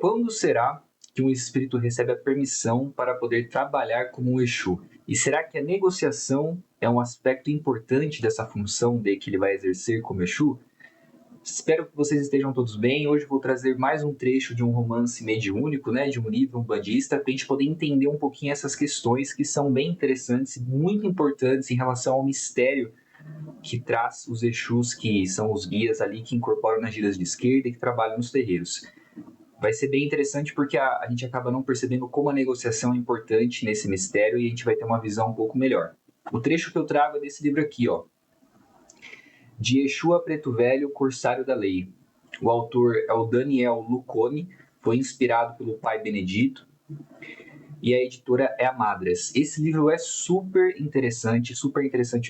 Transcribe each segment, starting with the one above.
Quando será que um espírito recebe a permissão para poder trabalhar como um Exu? E será que a negociação é um aspecto importante dessa função que ele vai exercer como Exu? Espero que vocês estejam todos bem. Hoje eu vou trazer mais um trecho de um romance mediúnico, de um livro umbandista, para a gente poder entender um pouquinho essas questões que são bem interessantes e muito importantes em relação ao mistério que traz os Exus, que são os guias ali que incorporam nas giras de esquerda e que trabalham nos terreiros. Vai ser bem interessante porque a gente acaba não percebendo como a negociação é importante nesse mistério e a gente vai ter uma visão um pouco melhor. O trecho que eu trago é desse livro aqui, ó. De Exu a Preto Velho, Corsário da Lei. O autor é o Daniel Lucone, foi inspirado pelo pai Benedito e a editora é a Madras. Esse livro é super interessante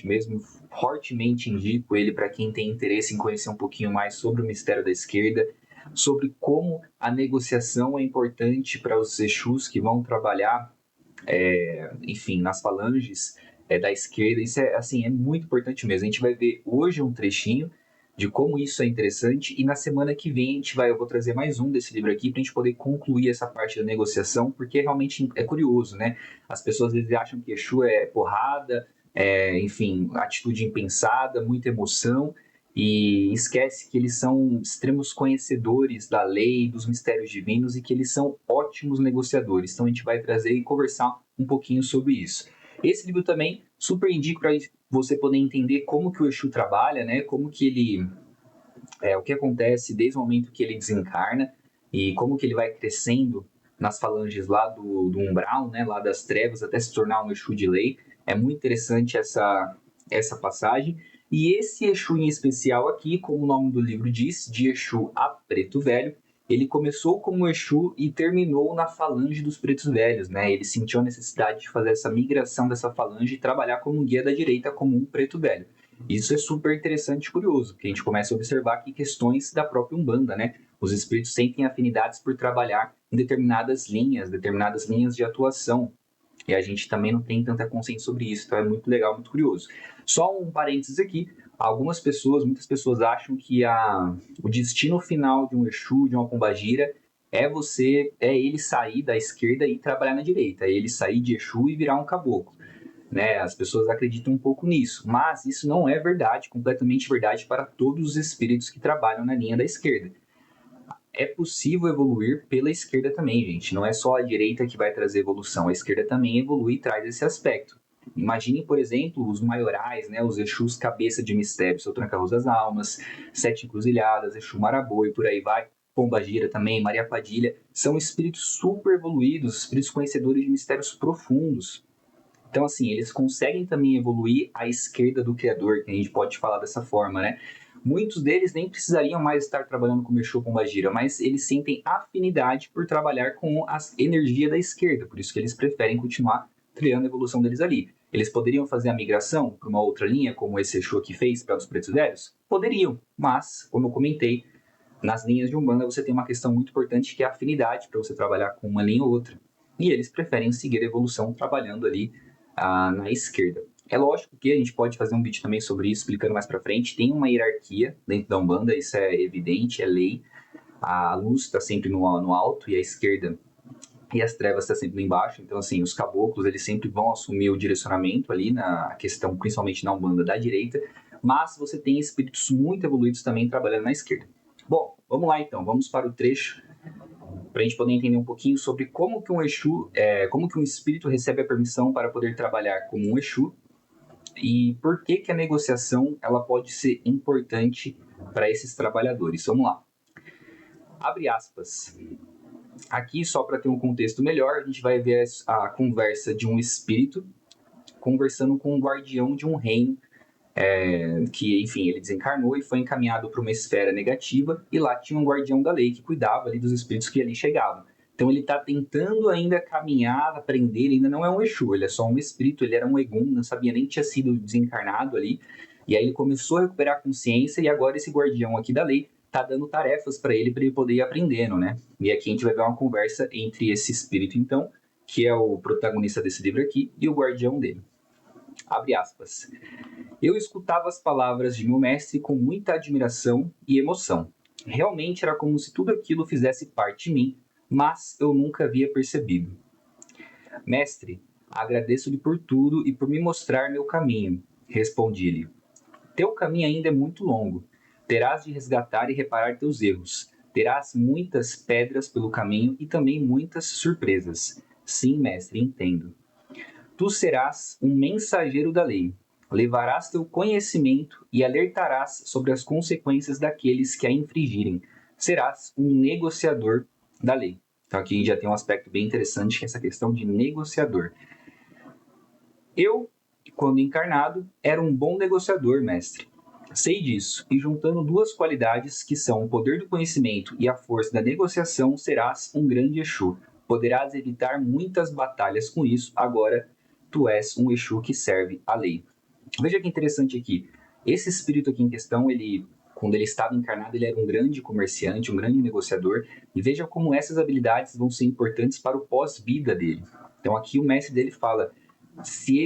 mesmo, fortemente indico ele para quem tem interesse em conhecer um pouquinho mais sobre o mistério da esquerda, sobre como a negociação é importante para os Exus que vão trabalhar, nas falanges da esquerda. Isso é muito importante mesmo. A gente vai ver hoje um trechinho de como isso é interessante e na semana que vem eu vou trazer mais um desse livro aqui para a gente poder concluir essa parte da negociação, porque realmente é curioso, né? As pessoas às vezes acham que Exu é porrada, atitude impensada, muita emoção, e esquece que eles são extremos conhecedores da lei, dos mistérios divinos e que eles são ótimos negociadores. Então a gente vai trazer e conversar um pouquinho sobre isso. Esse livro também super indico para você poder entender como que o Exu trabalha, né? Como que ele o que acontece desde o momento que ele desencarna e como que ele vai crescendo nas falanges lá do umbral, né? Lá das trevas até se tornar um Exu de lei. É muito interessante essa passagem. E esse Exu em especial aqui, como o nome do livro diz, de Exu a Preto Velho, ele começou como Exu e terminou na falange dos pretos velhos, né? Ele sentiu a necessidade de fazer essa migração dessa falange e trabalhar como um guia da direita, como um preto velho. Isso é super interessante e curioso, porque a gente começa a observar aqui questões da própria Umbanda, né? Os espíritos sentem afinidades por trabalhar em determinadas linhas de atuação. E a gente também não tem tanta consciência sobre isso, então é muito legal, muito curioso. Só um parênteses aqui, muitas pessoas acham que o destino final de um Exu, de uma pombagira, é ele sair da esquerda e trabalhar na direita, é ele sair de Exu e virar um caboclo. Né? As pessoas acreditam um pouco nisso, mas isso não é verdade, completamente verdade para todos os espíritos que trabalham na linha da esquerda. É possível evoluir pela esquerda também, gente. Não é só a direita que vai trazer evolução, a esquerda também evolui e traz esse aspecto. Imagine, por exemplo, os maiorais, né, os Exus cabeça de mistério, seu Tranca-Rua das Almas, Sete Encruzilhadas, Exu Marabô e por aí vai. Pombagira também, Maria Padilha, são espíritos super evoluídos, espíritos conhecedores de mistérios profundos. Então, assim, eles conseguem também evoluir à esquerda do Criador, que a gente pode falar dessa forma, né? Muitos deles nem precisariam mais estar trabalhando com Exu Pombagira, mas eles sentem afinidade por trabalhar com a energia da esquerda, por isso que eles preferem continuar criando a evolução deles ali. Eles poderiam fazer a migração para uma outra linha, como esse Exu aqui fez para os Pretos Velhos? Poderiam, mas, como eu comentei, nas linhas de Umbanda você tem uma questão muito importante que é a afinidade para você trabalhar com uma linha ou outra. E eles preferem seguir a evolução trabalhando ali na esquerda. É lógico que a gente pode fazer um vídeo também sobre isso, explicando mais para frente. Tem uma hierarquia dentro da Umbanda, isso é evidente, é lei. A luz está sempre no alto e a esquerda e as trevas estão sempre lá embaixo. Então, assim, os caboclos eles sempre vão assumir o direcionamento ali na questão, principalmente na Umbanda da direita. Mas você tem espíritos muito evoluídos também trabalhando na esquerda. Bom, vamos lá então, vamos para o trecho para a gente poder entender um pouquinho sobre como que como que um espírito recebe a permissão para poder trabalhar como um Exu e por que que a negociação ela pode ser importante para esses trabalhadores. Vamos lá. Abre aspas. Aqui, só para ter um contexto melhor, a gente vai ver a conversa de um espírito conversando com um guardião de um reino que, enfim, ele desencarnou e foi encaminhado para uma esfera negativa e lá tinha um guardião da lei que cuidava ali dos espíritos que ali chegavam. Então ele está tentando ainda caminhar, aprender, ele ainda não é um Exu, ele é só um espírito, ele era um Egum, não sabia nem que tinha sido desencarnado ali, e aí ele começou a recuperar a consciência e agora esse guardião aqui da lei está dando tarefas para ele poder ir aprendendo, né? E aqui a gente vai ver uma conversa entre esse espírito, então, que é o protagonista desse livro aqui, e o guardião dele. Abre aspas. Eu escutava as palavras de meu mestre com muita admiração e emoção. Realmente era como se tudo aquilo fizesse parte de mim, mas eu nunca havia percebido. Mestre, agradeço-lhe por tudo e por me mostrar meu caminho, respondi-lhe. Teu caminho ainda é muito longo. Terás de resgatar e reparar teus erros. Terás muitas pedras pelo caminho e também muitas surpresas. Sim, mestre, entendo. Tu serás um mensageiro da lei. Levarás teu conhecimento e alertarás sobre as consequências daqueles que a infringirem. Serás um negociador da lei. Então aqui a gente já tem um aspecto bem interessante, que é essa questão de negociador. Eu, quando encarnado, era um bom negociador, mestre. Sei disso, e juntando duas qualidades que são o poder do conhecimento e a força da negociação, serás um grande Exu. Poderás evitar muitas batalhas com isso, agora tu és um Exu que serve a lei. Veja que interessante aqui, esse espírito aqui em questão, ele, quando ele estava encarnado, ele era um grande comerciante, um grande negociador, e veja como essas habilidades vão ser importantes para o pós-vida dele. Então aqui o mestre dele fala,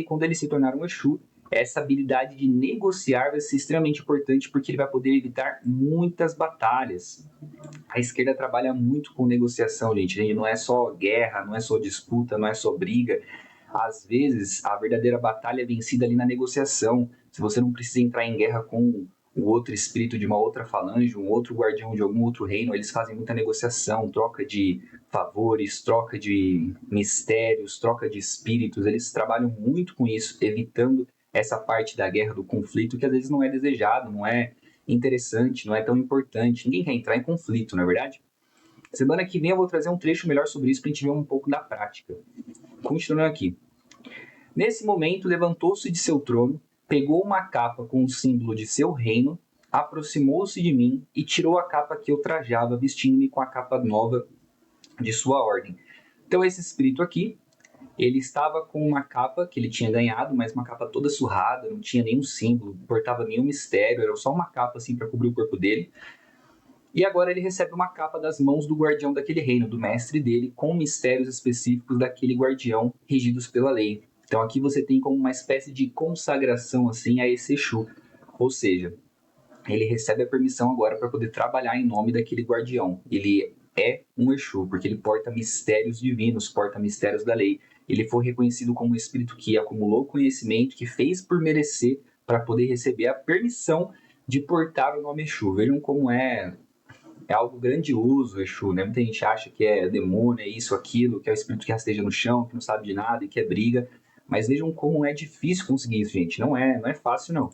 quando ele se tornar um Exu, essa habilidade de negociar vai ser extremamente importante porque ele vai poder evitar muitas batalhas. A esquerda trabalha muito com negociação, gente. Não é só guerra, não é só disputa, não é só briga. Às vezes, a verdadeira batalha é vencida ali na negociação. Se você não precisa entrar em guerra com o outro espírito de uma outra falange, um outro guardião de algum outro reino, eles fazem muita negociação, troca de favores, troca de mistérios, troca de espíritos. Eles trabalham muito com isso, evitando essa parte da guerra, do conflito, que às vezes não é desejado, não é interessante, não é tão importante. Ninguém quer entrar em conflito, não é verdade? Semana que vem eu vou trazer um trecho melhor sobre isso para a gente ver um pouco da prática. Continuando aqui. Nesse momento, levantou-se de seu trono, pegou uma capa com o símbolo de seu reino, aproximou-se de mim e tirou a capa que eu trajava, vestindo-me com a capa nova de sua ordem. Então, esse espírito aqui, ele estava com uma capa que ele tinha ganhado, mas uma capa toda surrada, não tinha nenhum símbolo, não portava nenhum mistério, era só uma capa assim para cobrir o corpo dele. E agora ele recebe uma capa das mãos do guardião daquele reino, do mestre dele, com mistérios específicos daquele guardião regidos pela lei. Então aqui você tem como uma espécie de consagração assim a esse Exu. Ou seja, ele recebe a permissão agora para poder trabalhar em nome daquele guardião. Ele é um Exu, porque ele porta mistérios divinos, porta mistérios da lei. Ele foi reconhecido como um espírito que acumulou conhecimento, que fez por merecer para poder receber a permissão de portar o nome Exu. Vejam como é algo grandioso, Exu, né? Muita gente acha que é demônio, é isso, aquilo, que é o espírito que rasteja no chão, que não sabe de nada e que é briga. Mas vejam como é difícil conseguir isso, gente. Não é fácil, não.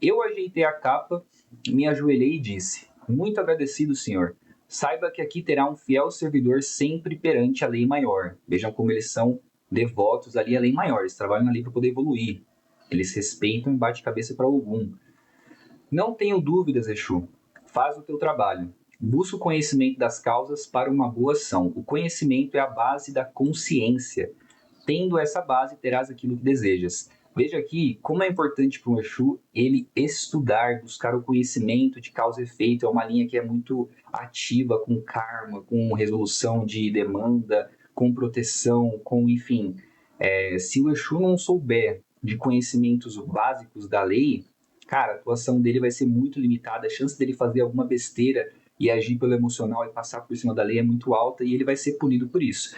Eu ajeitei a capa, me ajoelhei e disse: Muito agradecido, senhor. Saiba que aqui terá um fiel servidor sempre perante a lei maior. Vejam como eles são devotos ali à lei maior. Eles trabalham ali para poder evoluir. Eles respeitam e bate cabeça para algum. Não tenho dúvidas, Exu. Faz o teu trabalho. Busca o conhecimento das causas para uma boa ação. O conhecimento é a base da consciência. Tendo essa base, terás aquilo que desejas. Veja aqui como é importante para um Exu ele estudar, buscar o conhecimento de causa e efeito. É uma linha que é muito ativa com karma, com resolução de demanda, com proteção, com enfim. Se o Exu não souber de conhecimentos básicos da lei, cara, a atuação dele vai ser muito limitada, a chance dele fazer alguma besteira e agir pelo emocional e passar por cima da lei é muito alta e ele vai ser punido por isso.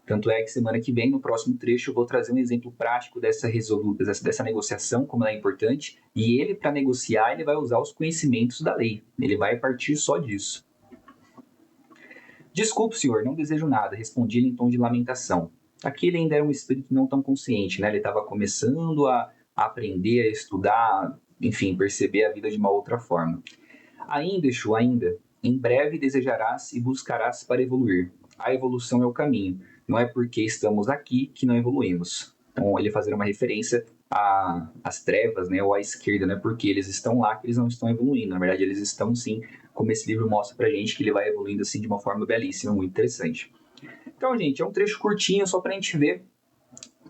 Tanto é que semana que vem, no próximo trecho, eu vou trazer um exemplo prático dessa negociação, como ela é importante, e ele, para negociar, ele vai usar os conhecimentos da lei. Ele vai partir só disso. Desculpe, senhor, não desejo nada, respondi ele em tom de lamentação. Aqui ele ainda era um espírito não tão consciente, né? Ele estava começando a aprender, a estudar, enfim, perceber a vida de uma outra forma. Ainda, Exu, ainda. Em breve desejarás e buscarás para evoluir. A evolução é o caminho. Não é porque estamos aqui que não evoluímos. Então, ele fazendo uma referência às trevas, né, ou à esquerda, né, porque eles estão lá que eles não estão evoluindo. Na verdade, eles estão sim, como esse livro mostra pra gente, que ele vai evoluindo assim de uma forma belíssima, muito interessante. Então, gente, é um trecho curtinho só pra gente ver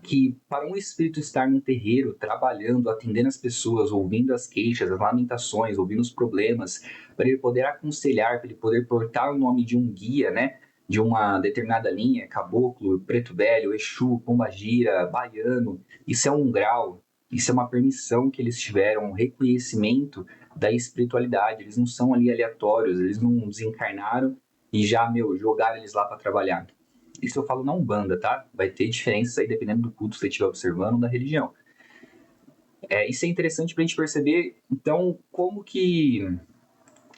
que para um espírito estar num terreiro, trabalhando, atendendo as pessoas, ouvindo as queixas, as lamentações, ouvindo os problemas, para ele poder aconselhar, para ele poder portar o nome de um guia, né? De uma determinada linha, caboclo, preto velho, exu, pombagira, baiano, isso é um grau, isso é uma permissão que eles tiveram, um reconhecimento da espiritualidade, eles não são ali aleatórios, eles não desencarnaram e já, jogar eles lá para trabalhar. Isso eu falo na Umbanda, tá? Vai ter diferenças aí dependendo do culto que você estiver observando, da religião. Isso é interessante para a gente perceber, então, como que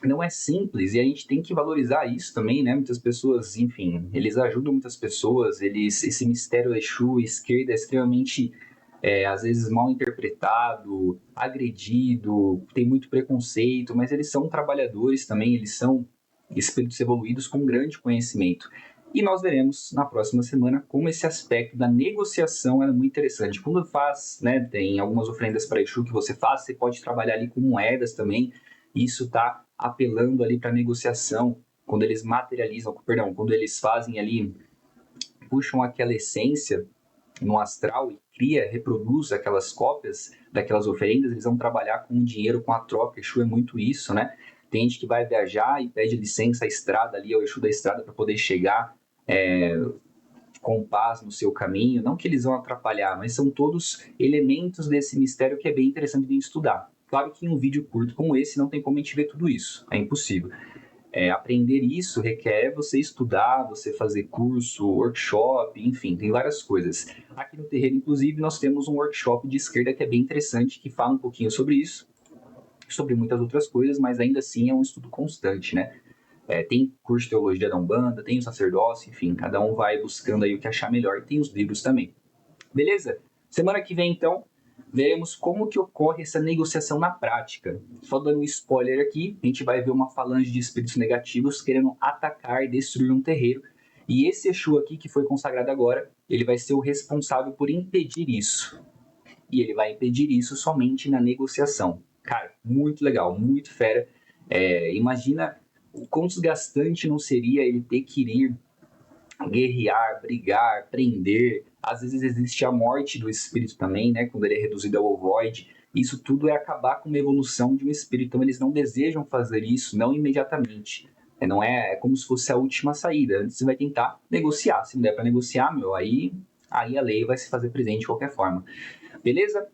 não é simples e a gente tem que valorizar isso também, né? Muitas pessoas, enfim, eles ajudam muitas pessoas, esse mistério Exu, esquerda, é extremamente, às vezes, mal interpretado, agredido, tem muito preconceito, mas eles são trabalhadores também, eles são espíritos evoluídos com grande conhecimento. E nós veremos na próxima semana como esse aspecto da negociação é muito interessante. Quando faz, né, tem algumas oferendas para Exu que você faz, você pode trabalhar ali com moedas também, e isso está apelando ali para negociação, quando eles materializam, perdão, quando eles fazem ali, puxam aquela essência no astral e reproduz aquelas cópias daquelas oferendas, eles vão trabalhar com o dinheiro, com a troca. Exu é muito isso, né? Tem gente que vai viajar e pede licença à estrada ali, ao Exu da estrada, para poder chegar com paz no seu caminho. Não que eles vão atrapalhar, mas são todos elementos desse mistério que é bem interessante de estudar. Claro que em um vídeo curto como esse não tem como a gente ver tudo isso, é impossível. Aprender isso requer você estudar, você fazer curso, workshop, enfim, tem várias coisas. Aqui no terreiro, inclusive, nós temos um workshop de esquerda que é bem interessante, que fala um pouquinho sobre isso, sobre muitas outras coisas, mas ainda assim é um estudo constante, né? Tem curso de teologia da Umbanda, tem o sacerdócio, enfim, cada um vai buscando aí o que achar melhor, e tem os livros também. Beleza? Semana que vem, então, veremos como que ocorre essa negociação na prática. Só dando um spoiler aqui, a gente vai ver uma falange de espíritos negativos querendo atacar e destruir um terreiro. E esse Exu aqui, que foi consagrado agora, ele vai ser o responsável por impedir isso. E ele vai impedir isso somente na negociação. Cara, muito legal, muito fera. Imagina o quão desgastante não seria ele ter que ir guerrear, brigar, prender. Às vezes existe a morte do espírito também, né? Quando ele é reduzido ao ovoide. Isso tudo é acabar com uma evolução de um espírito. Então eles não desejam fazer isso, não imediatamente. Não é como se fosse a última saída. Antes você vai tentar negociar. Se não der para negociar, aí a lei vai se fazer presente de qualquer forma. Beleza?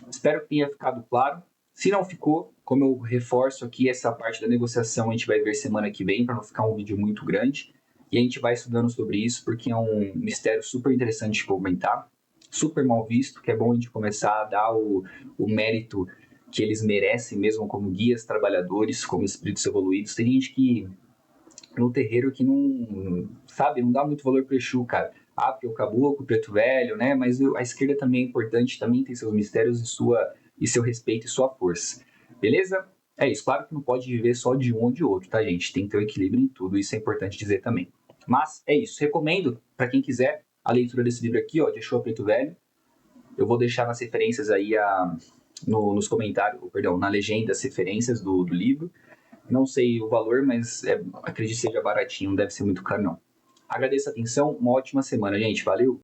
Espero que tenha ficado claro. Se não ficou, como eu reforço aqui, essa parte da negociação a gente vai ver semana que vem, para não ficar um vídeo muito grande. E a gente vai estudando sobre isso, porque é um mistério super interessante de comentar, super mal visto, que é bom a gente começar a dar o mérito que eles merecem mesmo como guias, trabalhadores, como espíritos evoluídos. Tem gente que no terreiro que não, sabe, não dá muito valor pro Exu, cara. Porque o caboclo, o preto velho, né? Mas a esquerda também é importante, também tem seus mistérios e seu respeito e sua força. Beleza? É isso. Claro que não pode viver só de um ou de outro, tá, gente? Tem que ter um equilíbrio em tudo, isso é importante dizer também. Mas é isso. Recomendo, para quem quiser, a leitura desse livro aqui, ó, de Exu Preto Velho. Eu vou deixar nas referências aí, nos comentários, perdão, na legenda, as referências do livro. Não sei o valor, mas acredito que seja baratinho, não deve ser muito caro não. Agradeço a atenção, uma ótima semana, gente. Valeu!